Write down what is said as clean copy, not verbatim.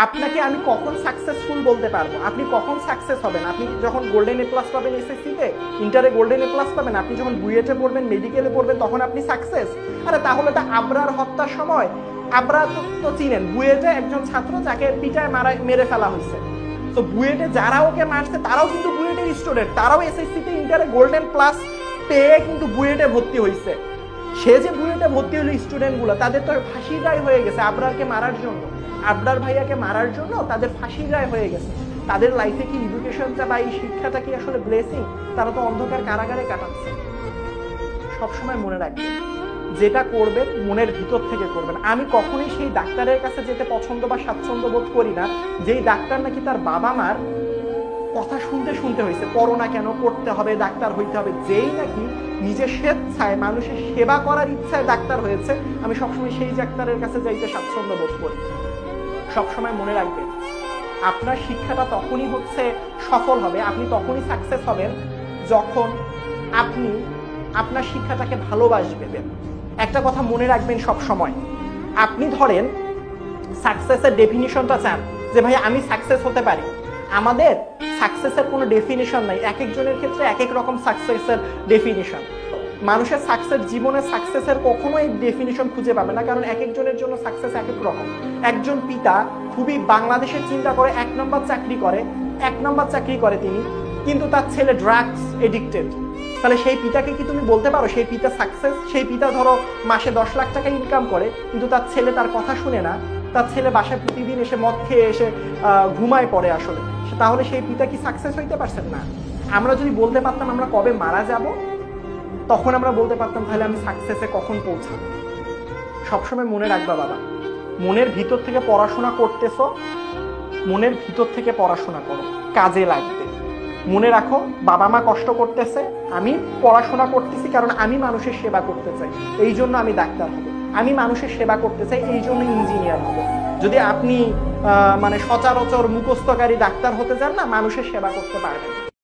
আপনাকে আমি কখন সাকসেসফুল বলতে পারবো? আপনি কখন সাকসেস হবেন? আপনি যখন গোল্ডেন এ প্লাস পাবেন এসএসসিতে, ইন্টারে গোল্ডেন এ প্লাস পাবেন, আপনি যখন বুয়েটে পড়বেন, মেডিকেলে পড়বেন, তখন আপনি সাকসেস? আরে তাহলে তো আবরার হত্যার সময়, আবরার তো চিনেন, বুয়েটে একজন ছাত্র যাকে পিটায় মেরে ফেলা হয়েছে। তো বুয়েটে যারা ওকে মারছে তারাও কিন্তু বুয়েটের স্টুডেন্ট, তারাও এসএসসিতে ইন্টারে গোল্ডেন প্লাস পেয়ে কিন্তু বুয়েটে ভর্তি হয়েছে। সে যে বুয়েটে ভর্তি হলো স্টুডেন্টগুলো, তাদের তো ফাঁসির রায় হয়ে গেছে আবরারকে মারার জন্য, আবরার ভাইয়াকে মারার জন্য তাদের ফাঁসির রায় হয়ে গেছে। তাদের লাইফে কি এডুকেশনটা বা এই শিক্ষাটা কি আসলে ব্লেসিং? তারা তো অন্ধকার কারাগারে কাটাচ্ছে। সবসময় মনে রাখবেন, যেটা করবেন মনের ভিতর থেকে করবেন। আমি কখনোই সেই ডাক্তারের কাছে যেতে পছন্দ বা স্বাচ্ছন্দ্য বোধ করি না যেই ডাক্তার নাকি তার বাবা মার কথা শুনতে শুনতে হয়েছে, পড়ো না কেন, পড়তে হবে, ডাক্তার হইতে হবে। যেই নাকি নিজের স্বেচ্ছায় মানুষের সেবা করার ইচ্ছায় ডাক্তার হয়েছে, আমি সবসময় সেই ডাক্তারের কাছে যাইতে স্বাচ্ছন্দ্য বোধ করি। সবসময় মনে রাখবেন, আপনার শিক্ষাটা তখনই সফল হবে, আপনি তখনই সাকসেস হবেন যখন আপনি আপনার শিক্ষাটাকে ভালোবাসবেন। একটা কথা মনে রাখবেন সব সময়, আপনি ধরেন সাকসেসের ডেফিনিশনটা চান যে ভাই আমি সাকসেস হতে পারি। আমাদের সাকসেসের কোনো ডেফিনিশন নাই, এক একজনের ক্ষেত্রে এক এক রকম সাকসেসের ডেফিনিশন। মানুষের জীবনের সাকসেসের কখনোই ডেফিনিশন খুঁজে পাবে না, কারণ এক একজনের জন্য সাকসেস এক এক রকম। একজন পিতা খুবই বাংলাদেশের চিন্তা করে এক নম্বর চাকরি করে তিনি, কিন্তু তার ছেলে ড্রাগস এডিক্টেড। তাহলে সেই পিতাকে কি তুমি বলতে পারো সেই পিতা সাকসেস? সেই পিতা ধরো মাসে 10 লাখ টাকা ইনকাম করে, কিন্তু তার ছেলে তার কথা শুনে না, তার ছেলে বাসায় প্রতিদিন এসে মদ খেয়ে এসে ঘুমায় পড়ে, আসলে তাহলে সেই পিতা কি সাকসেস হইতে পারছেন না? আমরা যদি বলতে পারতাম আমরা কবে মারা যাব, তখন আমরা বলতে পারতাম তাহলে আমি সাকসেসে কখন পৌঁছাবো। সবসময় মনে রাখবা বাবা, মনের ভিতর থেকে পড়াশোনা করতেছো, মনের ভিতর থেকে পড়াশোনা করো, কাজে লাগবে। মনে রাখো, বাবা মা কষ্ট করতেছে, আমি পড়াশোনা করতেছি কারণ আমি মানুষের সেবা করতে চাই, এই জন্য আমি ডাক্তার হব। আমি মানুষের সেবা করতে চাই, এই জন্য ইঞ্জিনিয়ার হব। যদি আপনি সচরাচর মুখস্থকারী ডাক্তার হতে চান না, মানুষের সেবা করতে পারবেন।